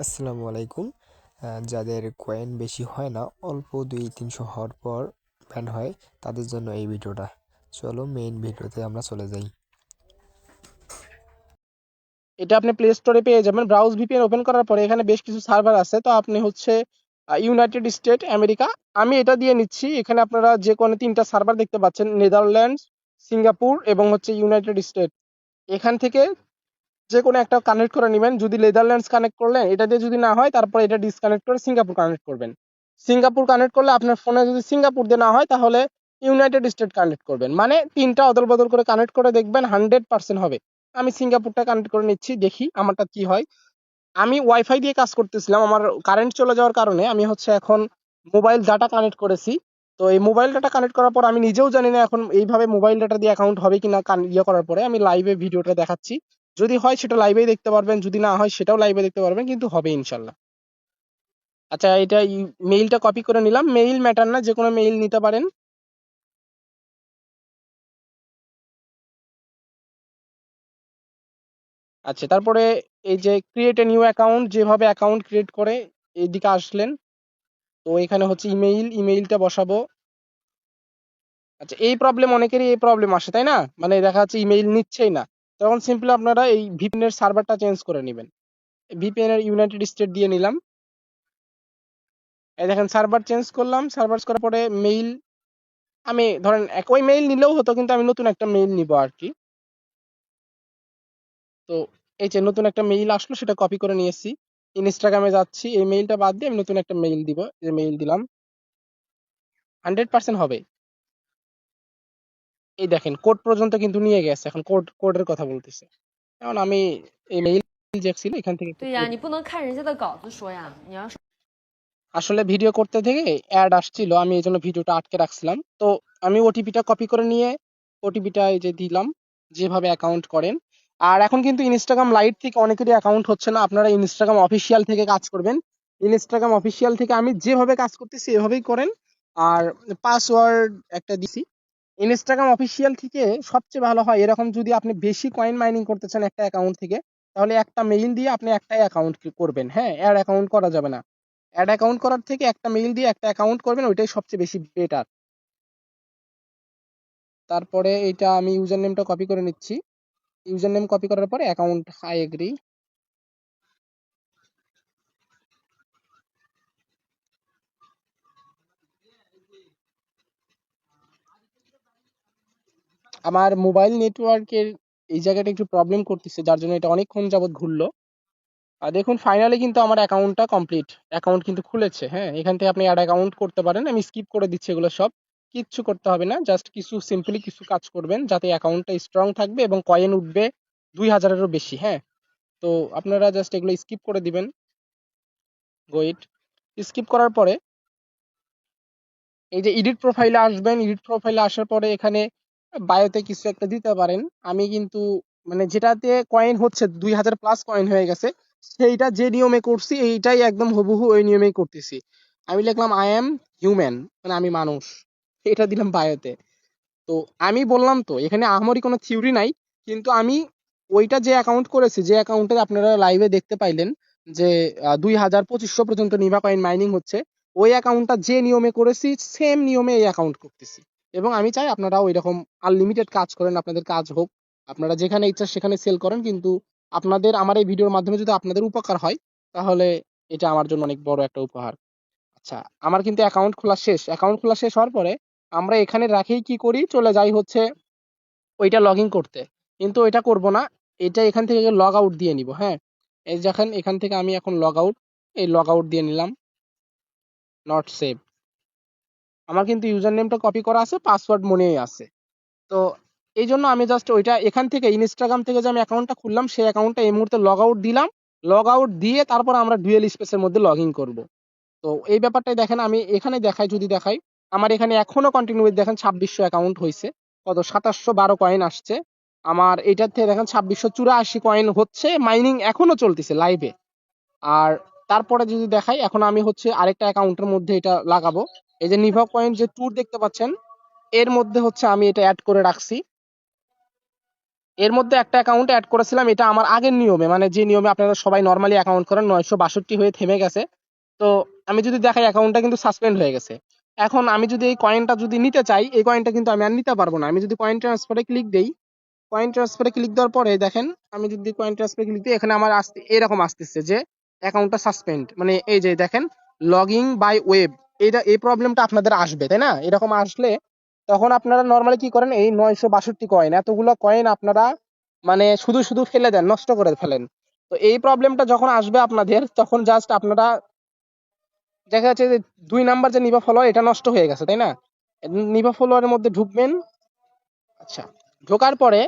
আসসালামু আলাইকুম। যাদের কয়েন বেশি হয় না, অল্প 200-300 হওয়ার পর ব্যান হয়, তাদের জন্য এই ভিডিওটা। চলো মেইন ভিডিওতে আমরা চলে যাই। এটা আপনি প্লে স্টোরে পেয়ে যাবেন। ব্রাউজ ভিপিএন ওপেন করার পরে এখানে বেশ কিছু সার্ভার আছে। তো আপনি হচ্ছে ইউনাইটেড স্টেট আমেরিকা, আমি এটা দিয়ে নিচ্ছি। এখানে আপনারা যে কোনো তিনটা সার্ভার দেখতে পাচ্ছেন, নেদারল্যান্ডস, সিঙ্গাপুর এবং হচ্ছে ইউনাইটেড স্টেট। এখান থেকে যে কোনো একটা কানেক্ট করে নেবেন। যদি নেদারল্যান্ডস কানেক্ট করলেন, এটা দিয়ে যদি না হয় তারপর এটা ডিসকানেক্ট করে সিঙ্গাপুর কানেক্ট করবেন। সিঙ্গাপুর কানেক্ট করলে আপনার ফোনে যদি সিঙ্গাপুর দিয়ে না হয় তাহলে ইউনাইটেড স্টেট কানেক্ট করবেন। মানে তিনটা অদল বদল করে কানেক্ট করে দেখবেন 100% হবে। আমি সিঙ্গাপুরটা কানেক্ট করে নিচ্ছি, দেখি আমারটা কি হয়। আমি ওয়াইফাই দিয়ে কাজ করতেছিলাম, আমার কারেন্ট চলে যাওয়ার কারণে আমি হচ্ছে এখন মোবাইল ডাটা কানেক্ট করেছি। তো এই মোবাইল ডাটা কানেক্ট করার পর আমি নিজেও জানি না এখন এইভাবে মোবাইল ডাটা দিয়ে অ্যাকাউন্ট হবে কিনা। ইয়ে করার পরে আমি লাইভে ভিডিওটা দেখাচ্ছি। যদি হয় সেটা লাইভেই দেখতে পারবেন, যদি না হয় সেটাও লাইভে দেখতে পারবেন, কিন্তু হবে ইনশাল্লাহ। আচ্ছা, এটা মেইলটা কপি করে নিলাম। মেইল ম্যাটার না, যে কোনো মেইল নিতে পারেন। আচ্ছা, তারপরে এই যে ক্রিয়েট এ নিউ অ্যাকাউন্ট, যেভাবে অ্যাকাউন্ট ক্রিয়েট করে এইদিকে আসলেন। তো এখানে হচ্ছে ইমেইলটা বসাবো। আচ্ছা, এই প্রবলেম অনেকেরই এই প্রবলেম আসে, তাই না? মানে দেখা যাচ্ছে ইমেইল নিচ্ছেই না। তখন সিম্পলি আপনারা এই ভিপিএন এর সার্ভারটা চেঞ্জ করে নেবেন। ভিপিএন এর ইউনাইটেড স্টেট দিয়ে নিলাম। এই দেখেন সার্ভার চেঞ্জ করলাম। সার্ভার করার পরে মেইল, আমি ধরেন একই মেইল নিলেও হতো, কিন্তু আমি নতুন একটা মেইল নিব আর কি। তো এই যে নতুন একটা মেইল আসলো, সেটা কপি করে নিয়েছি। ইনস্টাগ্রামে যাচ্ছি, এই মেইলটা বাদ দিয়ে আমি নতুন একটা মেইল দিব। যে মেইল দিলাম, 100% হবে। এই দেখেন কোড পর্যন্ত কিন্তু নিয়ে গেছে। এখন কোডের কথা বলতেছে। এখন আমি এই মেইল যে ছিল এখান থেকে একটু 对呀，你不能看人家的稿子说呀，你要是。আসলে ভিডিও করতে থেকে অ্যাড আসছিল, আমি এই জন্য ভিডিওটা আটকে রাখছিলাম। তো আমি ওটিপিটা কপি করে নিয়ে ওটিপিটা এই যে দিলাম, যেভাবে অ্যাকাউন্ট করেন। আর এখন কিন্তু ইনস্টাগ্রাম লাইট থেকে অনেকেরই অ্যাকাউন্ট হচ্ছে না, আপনারা ইনস্টাগ্রাম অফিসিয়াল থেকে কাজ করবেন। ইনস্টাগ্রাম অফিসিয়াল থেকে আমি যেভাবে কাজ করতেছি এভাবেই করেন। আর পাসওয়ার্ড একটা দিছি। ইনস্টাগ্রাম অফিসিয়াল থেকে সবচেয়ে ভালো হয় এরকম, যদি আপনি বেশি কয়েন মাইনিং করতে চান একটা অ্যাকাউন্ট থেকে, তাহলে একটা মেইল দিয়ে আপনি একটাই অ্যাকাউন্ট করবেন। হ্যাঁ, অ্যাড অ্যাকাউন্ট করা যাবে না। অ্যাড অ্যাকাউন্ট করার থেকে একটা মেইল দিয়ে একটা অ্যাকাউন্ট করবেন, ওইটাই সবচেয়ে বেশি বেটার। তারপরে এটা আমি ইউজার নেমটা কপি করে নিচ্ছি। ইউজার নেম কপি করার পরে অ্যাকাউন্ট আই এগ্রি। আমার মোবাইল নেটওয়ার্কের এই জায়গাটা একটু প্রবলেম করতেছে, যার জন্য এটা অনেকক্ষণ যাবত ঘুরলো। আর দেখুন ফাইনালি কিন্তু আমার অ্যাকাউন্টটা কমপ্লিট, অ্যাকাউন্ট কিন্তু খুলেছে। হ্যাঁ, এখান থেকে আপনি অ্যাড অ্যাকাউন্ট করতে পারেন। আমি স্কিপ করে দিচ্ছি এগুলো সব, কিচ্ছু করতে হবে না। জাস্ট কিছু সিম্পলি কিছু কাজ করবেন যাতে অ্যাকাউন্টটা স্ট্রং থাকবে এবং কয়েন উঠবে 2000-এরও বেশি। হ্যাঁ, তো আপনারা জাস্ট এগুলো স্কিপ করে দিবেন। ওয়েট, স্কিপ করার পরে এই যে এডিট প্রোফাইলে আসবেন। এডিট প্রোফাইলে আসার পরে এখানে বায়োতে কিছু একটা দিতে পারেন। আমি কিন্তু মানে যেটাতে কয়েন হচ্ছে 2000+ কয়েন হয়ে গেছে, সেইটা যে নিয়মে করছি এইটাই একদম হুবহু ওই নিয়মেই করতেছি। আমি লিখলাম আই এম হিউম্যান, মানে আমি মানুষ, এটা দিলাম বায়োতে। তো আমি বললাম তো এখানে আহামরি কোনো থিওরি নাই, কিন্তু আমি ওইটা যে অ্যাকাউন্ট করেছি, যে অ্যাকাউন্টে আপনারা লাইভে দেখতে পাইলেন যে 2000-2500 পর্যন্ত নিভা কয়েন মাইনিং হচ্ছে, ওই অ্যাকাউন্টটা যে নিয়মে করেছি সেম নিয়মে এই অ্যাকাউন্ট করতেছি। এবং আমি চাই আপনারাও এরকম আনলিমিটেড কাজ করেন, আপনাদের কাজ হোক, আপনারা যেখানে ইচ্ছা সেখানে সেল করেন, কিন্তু আপনাদের আমার এই ভিডিওর মাধ্যমে যদি আপনাদের উপকার হয় তাহলে এটা আমার জন্য অনেক বড় একটা উপহার। আচ্ছা, আমার কিন্তু অ্যাকাউন্ট খোলা শেষ। অ্যাকাউন্ট খোলা শেষ হওয়ার পরে আমরা এখানে রাখেই কি করি, চলে যাই হচ্ছে ওইটা লগ ইন করতে। কিন্তু এটা করব না, এটা এখান থেকে লগ আউট দিয়ে নিব। হ্যাঁ, এই দেখেন এখান থেকে আমি এখন লগ আউট, এই লগ আউট দিয়ে নিলাম। Not save. আমার কিন্তু ইউজার নেমটা কপি করা আছে, পাসওয়ার্ড মনেই আছে। তো এই জন্য আমি জাস্ট ওইটা এখান থেকে ইনস্টাগ্রাম থেকে যে আমি অ্যাকাউন্টটা খুললাম সেই অ্যাকাউন্টটা এই মুহূর্তে লগ আউট দিলাম। লগ আউট দিয়ে তারপর আমরা ডুয়েল স্পেসের মধ্যে লগ ইন করবো। তো এই ব্যাপারটাই দেখেন, আমি এখানে দেখাই, যদি দেখাই আমার এখানে এখনো কন্টিনিউ দেখেন 2600 অ্যাকাউন্ট হয়েছে, কত 2712 কয়েন আসছে। আমার এটার থেকে দেখেন 2684 কয়েন হচ্ছে মাইনিং এখনো চলতেছে লাইভে। আর তারপরে যদি দেখাই, এখন আমি হচ্ছে আরেকটা অ্যাকাউন্টের মধ্যে এটা লাগাবো। এই যে নিভা কয়েন যে ট্যুর দেখতে পাচ্ছেন, এর মধ্যে হচ্ছে আমি এটা অ্যাড করে রাখছি। এর মধ্যে একটা অ্যাকাউন্ট অ্যাড করেছিলাম, এটা আমার আগের নিয়মে, মানে যে নিয়মে আপনারা সবাই নর্মালি অ্যাকাউন্ট করেন, 962 হয়ে থেমে গেছে। তো আমি যদি দেখাই অ্যাকাউন্টটা কিন্তু সাসপেন্ড হয়ে গেছে। এখন আমি যদি এই কয়েনটা যদি নিতে চাই, এই কয়েনটা কিন্তু আমি আর নিতে পারবো না। আমি যদি কয়েন ট্রান্সফারে ক্লিক দেই, কয়েন ট্রান্সফারে ক্লিক দেওয়ার পরে দেখেন, আমি যদি কয়েন ট্রান্সফারে ক্লিক দিই, এখানে আমার আসতে এরকম আসতেছে যে অ্যাকাউন্টটা সাসপেন্ড, মানে এই যে দেখেন লগইং বাই ওয়েব, এই প্রবলেমটা আপনাদের আসবে, তাই না? এরকম আসলে তখন আপনারা নর্মালি কি করেন, এই 962 কয়েন, এতগুলো কয়েন আপনারা মানে শুধু শুধু ফেলে দেন, নষ্ট করে ফেলেন। তো এই প্রবলেমটা যখন আসবে আপনাদের, তখন জাস্ট আপনারা দেখা যাচ্ছে যে 2 নাম্বার যে নিভা ফলোয়ার, এটা নষ্ট হয়ে গেছে, তাই না? নিভা ফলোয়ারের মধ্যে ঢুকবেন। আচ্ছা, ঢোকার পরে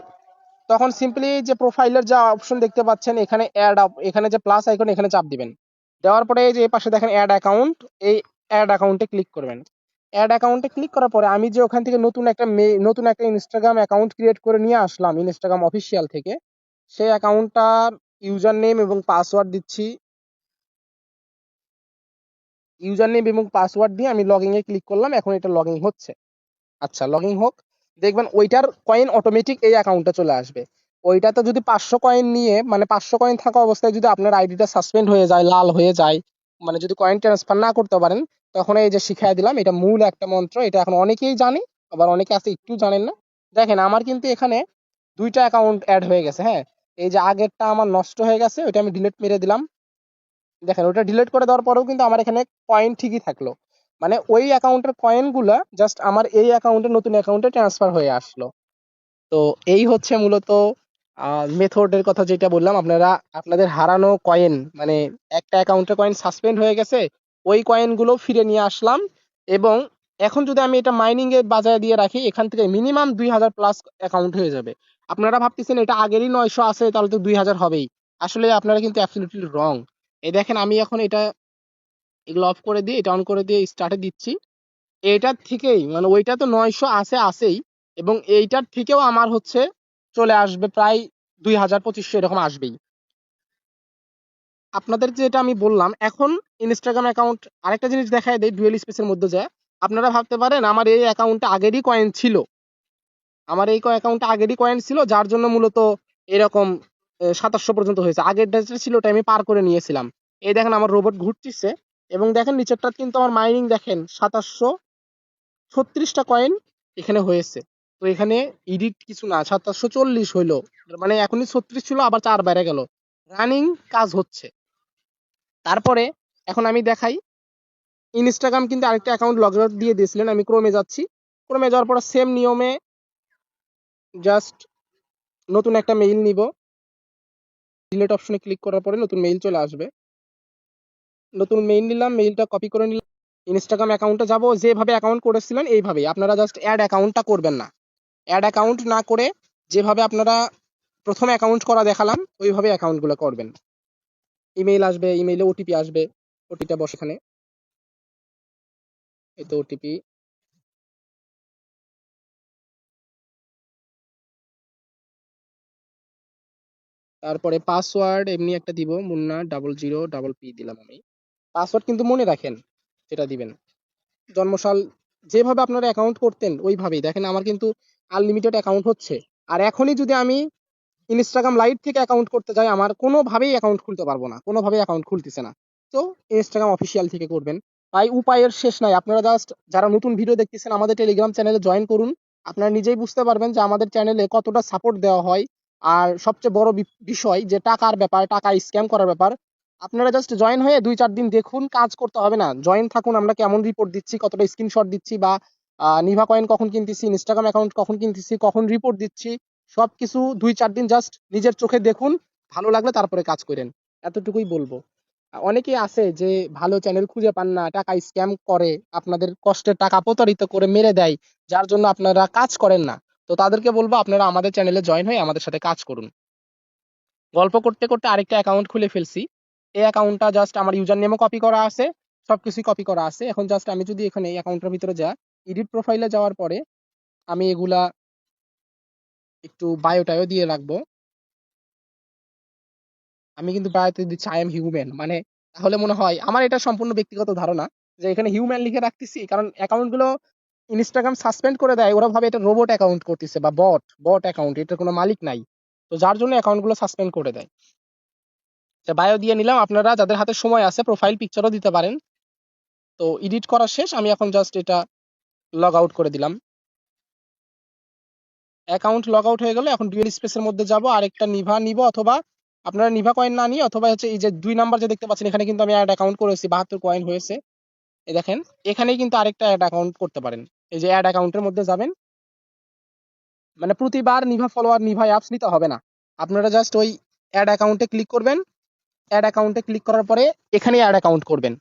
তখন সিম্পলি যে প্রোফাইলের যা অপশন দেখতে পাচ্ছেন, এখানে অ্যাড এখানে যে প্লাস আইকন, এখানে চাপ দিবেন। দেওয়ার পরে এই যে এই পাশে দেখেন অ্যাড অ্যাকাউন্ট, এই অ্যাড অ্যাকাউন্টে ক্লিক করবেন। অ্যাড অ্যাকাউন্টে ক্লিক করার পরে আমি যে ওখান থেকে নতুন একটা ইনস্টাগ্রাম অ্যাকাউন্ট ক্রিয়েট করে নিয়ে আসলাম ইনস্টাগ্রাম অফিসিয়াল থেকে, সেই অ্যাকাউন্টটার ইউজার নেম এবং পাসওয়ার্ড দিচ্ছি। ইউজার নেম এবং পাসওয়ার্ড দিয়ে আমি লগইন এ ক্লিক করলাম, এখন এটা লগইন হচ্ছে। আচ্ছা, লগইন হোক, দেখবেন ওইটার কয়েন অটোমেটিক এই অ্যাকাউন্টে চলে আসবে। ওইটাতে যদি 500 কয়েন নিয়ে, মানে 500 কয়েন থাকা অবস্থায় যদি আপনার আইডিটা সাসপেন্ড হয়ে যায়, লাল হয়ে যায়, মানে যদি কয়েন ট্রান্সফার না করতে পারেন, তখন এই যে শিখাই দিলাম, এটা মূল একটা মন্ত্র, এটা এখন অনেকেই জানে, আবার অনেকে আছে একটু জানেন না। দেখেন আমার কিন্তু এখানে 2টা অ্যাকাউন্ট অ্যাড হয়ে গেছে, হ্যাঁ। এই যে আগেরটা আমার নষ্ট হয়ে গেছে, ওইটা আমি ডিলিট মেরে দিলাম। দেখেন ওটা ডিলিট করে দেওয়ার পরেও কিন্তু আমার এখানে কয়েন ঠিকই থাকলো, মানে ওই অ্যাকাউন্টের কয়েন গুলা জাস্ট আমার এই অ্যাকাউন্টে, নতুন অ্যাকাউন্টে ট্রান্সফার হয়ে আসলো। তো এই হচ্ছে মূলত মেথডের কথা যেটা বললাম। আপনারা আপনাদের হারানো কয়েন, মানে একটা অ্যাকাউন্টের কয়েন সাসপেন্ড হয়ে গেছে, ওই কয়েনগুলো ফিরে নিয়ে আসলাম। এবং এখন যদি আমি এটা মাইনিং এ বাজারে দিয়ে রাখি, এখান থেকে মিনিমাম 2000 প্লাস অ্যাকাউন্ট হয়ে যাবে। আপনারা ভাবতেছেন এটা আগেরই 900 আছে, তাহলে তো 2000 হবেই। আসলে আপনারা কিন্তু অ্যাবসলিউটলি রং। এই দেখেন আমি এখন এটা এগুলো অফ করে দিয়ে এটা অন করে দিয়ে স্টার্টে দিচ্ছি। এইটার থেকেই মানে ওইটা তো 900 আছে আছেই, এবং এইটার থেকেও আমার হচ্ছে চলে আসবে প্রায় 2000 2500 এরকম আসবেই। আপনাদের যেটা আমি বললাম, এখন ইনস্টাগ্রাম অ্যাকাউন্ট আরেকটা জিনিস দেখায় দেয় ডুয়েল স্পেসের মধ্যে যায়। আপনারা ভাবতে পারেন আমার এই অ্যাকাউন্টে আগেরই কয়েন ছিল, আমার এই অ্যাকাউন্টে আগেরই কয়েন ছিল, যার জন্য মূলত এরকম 2700 পর্যন্ত হয়েছে। আগের যেটা ছিল ওটা আমি পার করে নিয়েছিলাম। এই দেখেন আমার রোবট ঘুরতেছে, এবং দেখেন নিচেরটা কিন্তু আমার মাইনিং দেখেন 2736টা কয়েন এখানে হয়েছে। তো এখানে এডিট কিছু না, 2740 হইলো, মানে এখনই 36 ছিল, আবার 4 বেড়ে গেল, রানিং কাজ হচ্ছে। তারপরে এখন আমি দেখাই, ইনস্টাগ্রাম কিন্তু আরেকটা অ্যাকাউন্ট লগ আউট দিয়ে দিয়েছিলেন। আমি ক্রোমে যাচ্ছি, ক্রোমে যাওয়ার পরে সেম নিয়মে জাস্ট নতুন একটা মেইল নিব। ডিলিট অপশনে ক্লিক করার পরে নতুন মেইল চলে আসবে। নতুন মেইল নিলাম, মেইলটা কপি করে নিলাম, ইনস্টাগ্রাম অ্যাকাউন্টে যাব, যেভাবে অ্যাকাউন্ট করেছিলেন এইভাবেই আপনারা জাস্ট অ্যাড অ্যাকাউন্টটা করবেন না। অ্যাড অ্যাকাউন্ট না করে যেভাবে আপনারা প্রথম অ্যাকাউন্ট করা দেখালাম, ওইভাবে অ্যাকাউন্টগুলো করবেন। ইমেইল আসবে, ইমেইলে ওটিপি আসবে, ওটিপিটা বসে এখানে, এই তো ওটিপি। তারপরে পাসওয়ার্ড এমনি একটা দিব, মুন্না 00PP দিলাম আমি। পাসওয়ার্ড কিন্তু মনে রাখেন যেটা দিবেন, জন্মসাল, যেভাবে আপনারা অ্যাকাউন্ট করতেন ওইভাবেই। দেখেন আমার কিন্তু আনলিমিটেড অ্যাকাউন্ট হচ্ছে। আর এখনই যদি আমি ইনস্টাগ্রাম লাইট থেকে অ্যাকাউন্ট করতে যাই, আমার কোনোভাবেই অ্যাকাউন্ট খুলতে পারবো না, কোনোভাবেই অ্যাকাউন্ট খুলতেছে না। তো ইনস্টাগ্রাম অফিসিয়াল থেকে করবেন। তাই উপায়ের শেষ নাই। আপনারা জাস্ট যারা নতুন ভিডিও দেখতেছেন, আমাদের টেলিগ্রাম চ্যানেলে জয়েন করুন। আপনারা নিজেই বুঝতে পারবেন যে আমাদের চ্যানেলে কতটা সাপোর্ট দেওয়া হয়। আর সবচেয়ে বড় বিষয় যে টাকার ব্যাপার, টাকা স্ক্যাম করার ব্যাপার, আপনারা জাস্ট জয়েন হয়ে 2-4 দিন দেখুন, কাজ করতে হবে না, জয়েন থাকুন। আমরা কেমন রিপোর্ট দিচ্ছি, কতটা স্ক্রিনশট দিচ্ছি, বা নিভা কয়েন কখন কিনতেছি, ইনস্টাগ্রাম অ্যাকাউন্ট কখন কিনতেছি, কখন রিপোর্ট দিচ্ছি, সবকিছু 2-4 দিন জাস্ট নিজের চোখে দেখুন। ভালো লাগলে তারপরে কাজ করেন, এতটুকুই বলবো। অনেকেই আছে যে ভালো চ্যানেল খুঁজে পান না, টাকা স্ক্যাম করে, আপনাদের কষ্টের টাকা প্রতারিত করে মেরে দেয়, যার জন্য আপনারা কাজ করেন না। তো তাদেরকে বলবো আপনারা আমাদের চ্যানেলে জয়েন হয়ে আমাদের সাথে কাজ করুন। গল্প করতে করতে আরেকটা অ্যাকাউন্ট খুলে ফেলছি। এই অ্যাকাউন্টটা জাস্ট আমার ইউজার নেমও কপি করা আছে, সবকিছুই কপি করা আছে। এখন জাস্ট আমি যদি এখানে এই অ্যাকাউন্টের ভিতরে যা, এডিট প্রোফাইলে যাওয়ার পরে আমি এগুলা একটু বায়োটায়ও দিয়ে রাখবো। আমি কিন্তু বায়োতে দিচ্ছি আই এম হিউম্যান, মানে তাহলে মনে হয় আমার, এটা সম্পূর্ণ ব্যক্তিগত ধারণা, যে এখানে হিউম্যান লিখে রাখতেছি কারণ অ্যাকাউন্ট গুলো ইনস্টাগ্রাম সাসপেন্ড করে দেয়, ওরা ভাবে এটা রোবট অ্যাকাউন্ট করতেছে বা বট অ্যাকাউন্ট, এটার কোনো মালিক নাই। তো যার জন্য অ্যাকাউন্টগুলো সাসপেন্ড করে দেয়। বায়ো দিয়ে নিলাম, আপনারা যাদের হাতে সময় আছে প্রোফাইল পিকচারও দিতে পারেন। তো এডিট করা শেষ, আমি এখন জাস্ট এটা লগ আউট করে দিলাম। অ্যাকাউন্ট লগ আউট হয়ে গেল। এখন ডুয়েল স্পেসের মধ্যে যাব, আরেকটা নিভা নিব, অথবা আপনারা নিভা কয়েন না নিয়ে অথবা হচ্ছে এই যে 2 নাম্বার যে দেখতে পাচ্ছেন এখানে কিন্তু আমি অ্যাড অ্যাকাউন্ট করেছি, 72 কয়েন হয়েছে। এই দেখেন এখানেই কিন্তু আরেকটা অ্যাড অ্যাকাউন্ট করতে পারেন। এই যে অ্যাড অ্যাকাউন্টের মধ্যে যাবেন, মানে প্রতিবার নিভা ফলোয়ার নিভা অ্যাপস নিতে হবে না, আপনারা জাস্ট ওই অ্যাড অ্যাকাউন্টে ক্লিক করবেন। অ্যাড অ্যাকাউন্টে ক্লিক করার পরে এখানেই অ্যাড অ্যাকাউন্ট করবেন,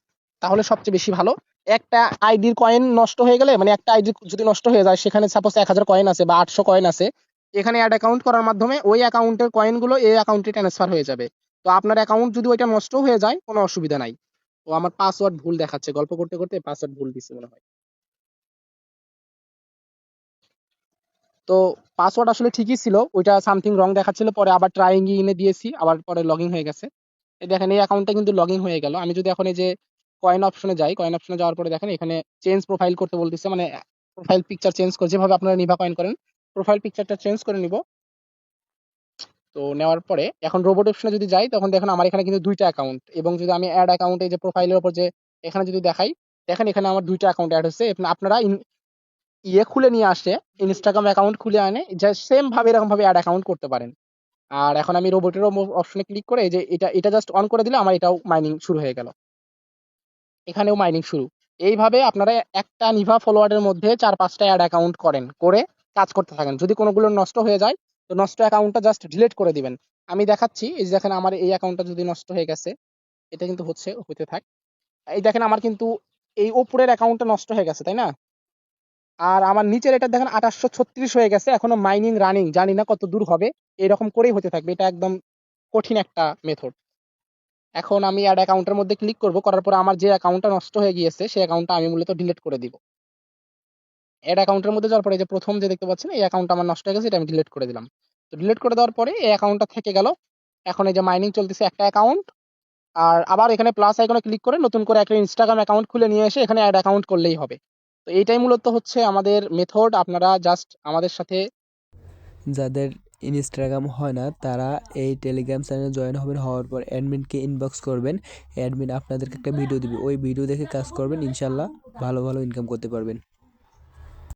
তাহলে সবচেয়ে বেশি ভালো। একটা আইডির কয়েন নষ্ট হয়ে গেলে, মানে একটা আইডি যদি নষ্ট হয়ে যায়, সেখানে সাপোজ 1000 কয়েন আছে বা 800 কয়েন আছে, এখানে অ্যাড অ্যাকাউন্ট করার মাধ্যমে ওই অ্যাকাউন্টের কয়েনগুলো এই অ্যাকাউন্টে ট্রান্সফার হয়ে যাবে। তো আপনার অ্যাকাউন্ট যদি ওইটা নষ্ট হয়ে যায় কোনো অসুবিধা নাই। ও আমার পাসওয়ার্ড ভুল দেখাচ্ছে, গল্প করতে করতে পাসওয়ার্ড ভুল দিচ্ছে মনে হয়। তো পাসওয়ার্ড আসলে ঠিকই ছিল, ওইটা সামথিং রং দেখাচ্ছিল, পরে আবার ট্রাইং ইনে দিয়েছি, আবার পরে লগইন হয়ে গেছে। এই দেখেন এই অ্যাকাউন্টটা কিন্তু লগইন হয়ে গেল। আমি যদি এখন এই যে কয়েন অপশনে যাই, কয়েন অপশনে যাওয়ার পরে দেখেন এখানে চেঞ্জ প্রোফাইল করতে বলতেছে, মানে প্রোফাইল পিকচার চেঞ্জ করে যেভাবে আপনারা নিভা কয়েন করেন প্রোফাইল পিকচারটা চেঞ্জ করে নিব। তো নেওয়ার পরে এখন রোবট অপশনে যদি যাই, তখন দেখেন আমার এখানে কিন্তু 2টা অ্যাকাউন্ট, এবং যদি আমি অ্যাড অ্যাকাউন্টে যে প্রোফাইলের উপর যে এখানে যদি দেখাই, দেখেন এখানে আমার 2টা অ্যাকাউন্ট অ্যাড হচ্ছে। আপনারা ইয়ে খুলে নিয়ে আসে, ইনস্টাগ্রাম অ্যাকাউন্ট খুলে আনে যে সেম ভাবে এরকম ভাবে অ্যাড অ্যাকাউন্ট করতে পারেন। আর এখন আমি রোবটের অপশনে ক্লিক করে এই যে এটা জাস্ট অন করে দিলে আমার এটাও মাইনিং শুরু হয়ে গেল, এখানেও মাইনিং শুরু। এইভাবে আপনারা একটা নিভা ফলোয়ারের মধ্যে 4-5টা অ্যাড অ্যাকাউন্ট করে কাজ করতে থাকেন। যদি কোনোগুলো নষ্ট হয়ে যায়, তো নষ্ট অ্যাকাউন্টটা জাস্ট ডিলিট করে দিবেন। আমি দেখাচ্ছি, এই যে দেখেন আমার এই অ্যাকাউন্টটা যদি নষ্ট হয়ে গেছে, এটা কিন্তু হতে থাক। এই দেখেন আমার কিন্তু এই উপরের অ্যাকাউন্টটা নষ্ট হয়ে গেছে, তাই না? আর আমার নিচের এটা দেখেন 2836 হয়ে গেছে, এখনো মাইনিং রানিং, জানি না কত দূর হবে। এরকম করেই হতে থাকবে, এটা একদম কঠিন একটা মেথড। এখন আমি অ্যাড অ্যাকাউন্টের মধ্যে ক্লিক করব, করার পরে আমার যে অ্যাকাউন্টটা নষ্ট হয়ে গিয়েছে সেই অ্যাকাউন্টটা আমি মূলত ডিলিট করে দিব। অ্যাড অ্যাকাউন্টের মধ্যে যাওয়ার পরে এই যে প্রথম যে দেখতে পাচ্ছেন এই অ্যাকাউন্টটা আমার নষ্ট হয়ে গেছে, এটা আমি ডিলিট করে দিলাম। তো ডিলিট করে দেওয়ার পরে এই অ্যাকাউন্টটা থেকে গেল। এখন এই যে মাইনিং চলতেছে একটা অ্যাকাউন্ট, আর আবার এখানে প্লাস আইকনে ক্লিক করে নতুন করে একটা ইনস্টাগ্রাম অ্যাকাউন্ট খুলে নিয়ে এসে এখানে অ্যাড অ্যাকাউন্ট করলেই হবে। তো এইটাই মূলত হচ্ছে আমাদের মেথড। আপনারা জাস্ট আমাদের সাথে যাদের ইনস্টাগ্রাম হয় না তারা এই টেলিগ্রাম চ্যানেলে জয়েন হবেন, হওয়ার পর অ্যাডমিনকে ইনবক্স করবেন, অ্যাডমিন আপনাদেরকে একটা ভিডিও দিবে, ওই ভিডিও দেখে কাজ করবেন, ইনশাল্লাহ ভালো ভালো ইনকাম করতে পারবেন।